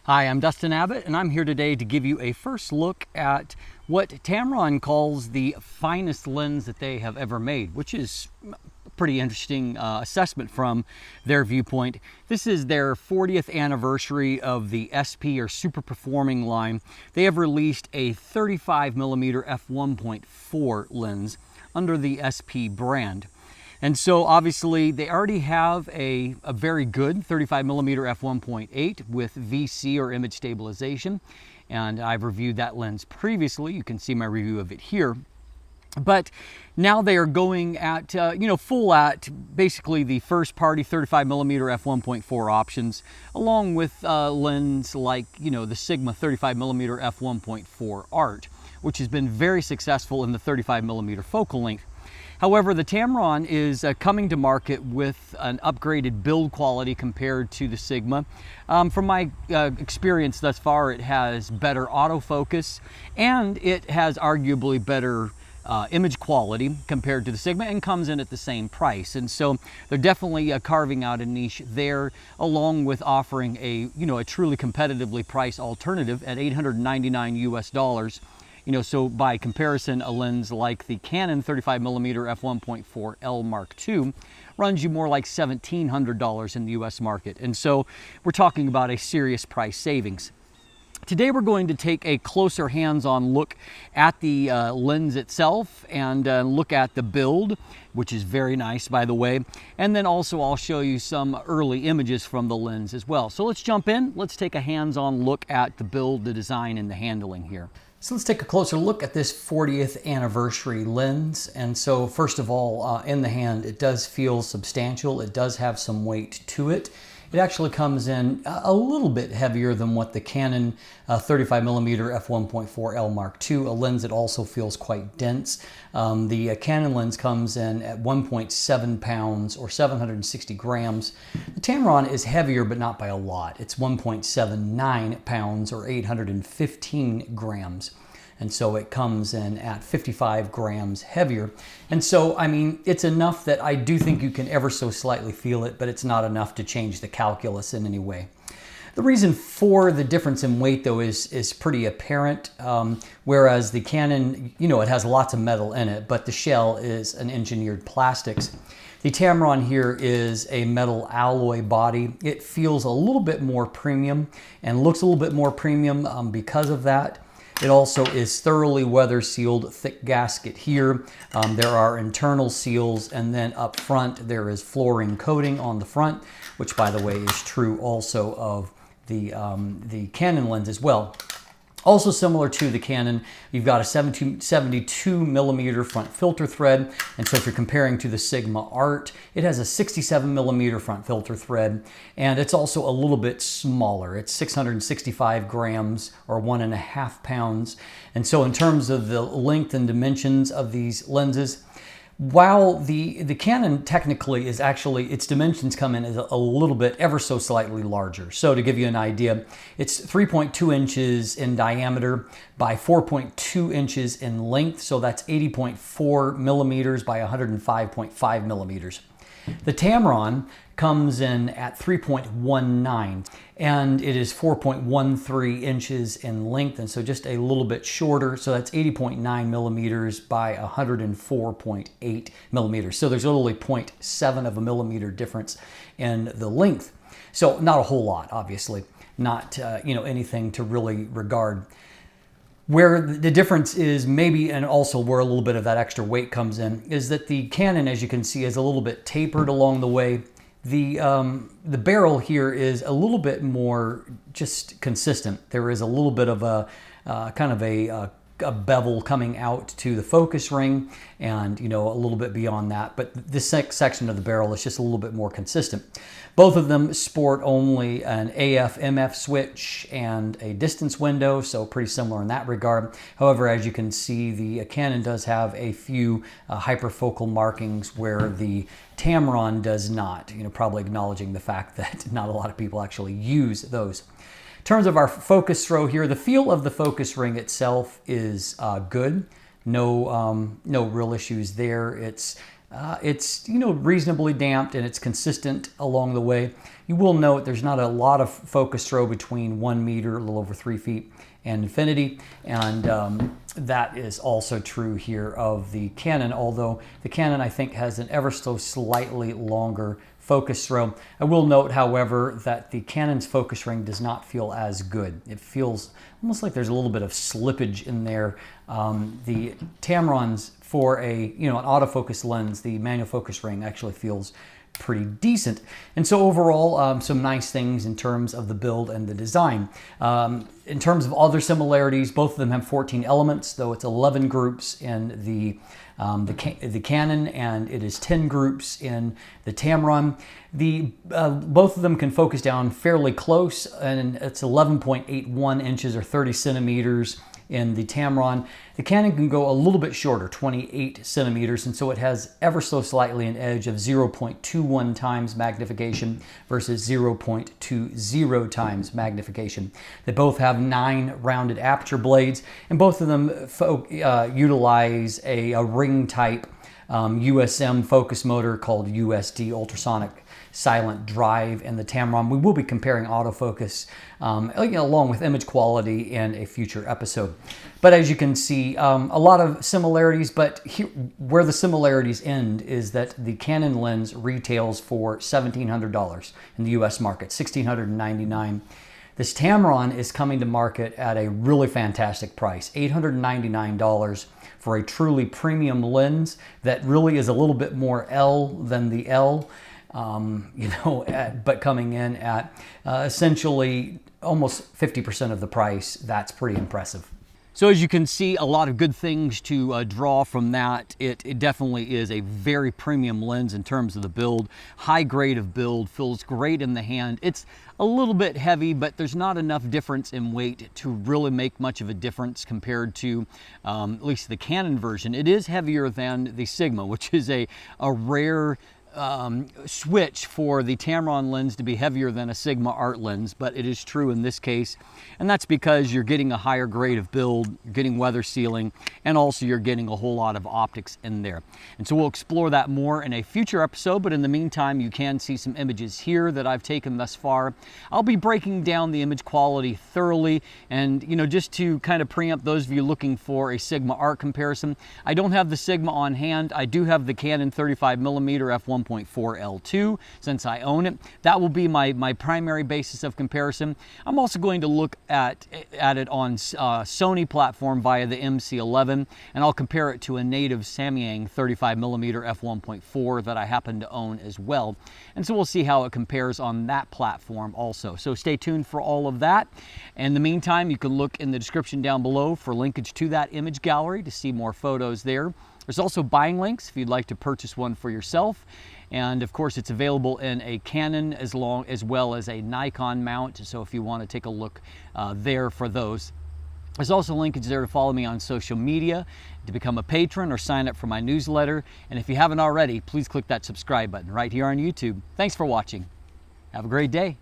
Hi, I'm Dustin Abbott, and I'm here today to give you a first look at what Tamron calls the finest lens that they have ever made, which is a pretty interesting assessment from their viewpoint. This is their 40th anniversary of the SP, or super performing line. They have released a 35mm F1.4 lens under the SP brand. And so obviously they already have a very good 35mm f1.8 with VC, or image stabilization. And I've reviewed that lens previously. You can see my review of it here. But now they are going at, full at basically the first party 35mm f1.4 options, along with lens like, the Sigma 35mm f1.4 Art, which has been very successful in the 35mm focal length. However, the Tamron is coming to market with an upgraded build quality compared to the Sigma. From my experience thus far, it has better autofocus, and it has arguably better image quality compared to the Sigma, and comes in at the same price. And so they're definitely carving out a niche there, along with offering a truly competitively priced alternative at $899 US. So by comparison, a lens like the Canon 35mm f1.4 L Mark II runs you more like $1,700 in the US market. And so we're talking about a serious price savings. Today we're going to take a closer hands-on look at the lens itself and look at the build, which is very nice, by the way. And then also I'll show you some early images from the lens as well. So let's jump in. Let's take a hands-on look at the build, the design, and the handling here. So let's take a closer look at this 40th anniversary lens. And so first of all, in the hand, it does feel substantial. It does have some weight to it. It actually comes in a little bit heavier than what the Canon 35mm f1.4 L Mark II, a lens that also feels quite dense. The Canon lens comes in at 1.7 pounds or 760 grams. The Tamron is heavier, but not by a lot. It's 1.79 pounds or 815 grams. And so it comes in at 55 grams heavier. And so, I mean, it's enough that I do think you can ever so slightly feel it, but it's not enough to change the calculus in any way. The reason for the difference in weight, though, is pretty apparent. Whereas the Canon, it has lots of metal in it, but the shell is an engineered plastics. The Tamron here is a metal alloy body. It feels a little bit more premium and looks a little bit more premium because of that. It also is thoroughly weather sealed, thick gasket here. There are internal seals, and then up front there is fluorine coating on the front, which, by the way, is true also of the Canon lens as well. Also similar to the Canon, you've got a 72mm front filter thread, and so if you're comparing to the Sigma Art, it has a 67mm front filter thread, and it's also a little bit smaller. It's 665 grams or 1.5 pounds. And so in terms of the length and dimensions of these lenses, while the Canon technically is actually, its dimensions come in as a little bit, ever so slightly larger. So to give you an idea, it's 3.2 inches in diameter by 4.2 inches in length. So that's 80.4 millimeters by 105.5 millimeters. The Tamron comes in at 3.19, and it is 4.13 inches in length, and so just a little bit shorter. So that's 80.9 millimeters by 104.8 millimeters. So there's literally 0.7 of a millimeter difference in the length. So not a whole lot, obviously, not anything to really regard. Where the difference is maybe, and also where a little bit of that extra weight comes in, is that the Canon, as you can see, is a little bit tapered along the way. The barrel here is a little bit more just consistent. There is a little bit of a kind of a bevel coming out to the focus ring, and a little bit beyond that. But this section of the barrel is just a little bit more consistent. Both of them sport only an AF/MF switch and a distance window, so pretty similar in that regard. However, as you can see, the Canon does have a few hyperfocal markings where the Tamron does not, probably acknowledging the fact that not a lot of people actually use those. In terms of our focus throw here, the feel of the focus ring itself is good. No real issues there. It's It's, you know, reasonably damped and it's consistent along the way. You will note there's not a lot of focus throw between 1 meter, a little over 3 feet, and infinity, and that is also true here of the Canon, although the Canon I think has an ever so slightly longer focus throw. I will note, however, that the Canon's focus ring does not feel as good. It feels almost like there's a little bit of slippage in there. The Tamron's, for a, you know, an autofocus lens, the manual focus ring actually feels pretty decent. And so overall, some nice things in terms of the build and the design. In terms of other similarities, both of them have 14 elements, though it's 11 groups in the Canon, and it is 10 groups in the Tamron. Both of them can focus down fairly close, and it's 11.81 inches or 30 centimeters in the Tamron. The Canon can go a little bit shorter, 28 centimeters, and so it has ever so slightly an edge of 0.21 times magnification versus 0.20 times magnification. They both have 9 rounded aperture blades, and both of them utilize a ring type USM focus motor called USD, ultrasonic silent drive, in the Tamron. We will be comparing autofocus along with image quality in a future episode. But as you can see, a lot of similarities, but here, where the similarities end is that the Canon lens retails for $1,700 in the US market, $1,699. This Tamron is coming to market at a really fantastic price, $899 for a truly premium lens that really is a little bit more L than the L. But coming in at essentially almost 50% of the price. That's pretty impressive. So as you can see, a lot of good things to draw from that. It definitely is a very premium lens in terms of the build. High grade of build, feels great in the hand. It's a little bit heavy, but there's not enough difference in weight to really make much of a difference compared to at least the Canon version. It is heavier than the Sigma, which is a rare switch for the Tamron lens to be heavier than a Sigma art lens, but it is true in this case, and that's because you're getting a higher grade of build, you're getting weather sealing, and also you're getting a whole lot of optics in there. And so we'll explore that more in a future episode, but in the meantime, you can see some images here that I've taken thus far. I'll be breaking down the image quality thoroughly, and just to kind of preempt those of you looking for a Sigma art comparison, I don't have the Sigma on hand. I do have the Canon 35mm F1.4 L2 since I own it. That will be my primary basis of comparison. I'm also going to look at it on Sony platform via the MC11, and I'll compare it to a native Samyang 35mm F1.4 that I happen to own as well. And so we'll see how it compares on that platform also. So stay tuned for all of that. In the meantime, you can look in the description down below for linkage to that image gallery to see more photos there. There's also buying links if you'd like to purchase one for yourself. And of course, it's available in a Canon as well as a Nikon mount. So if you want to take a look there for those. There's also linkage there to follow me on social media, to become a patron or sign up for my newsletter. And if you haven't already, please click that subscribe button right here on YouTube. Thanks for watching. Have a great day.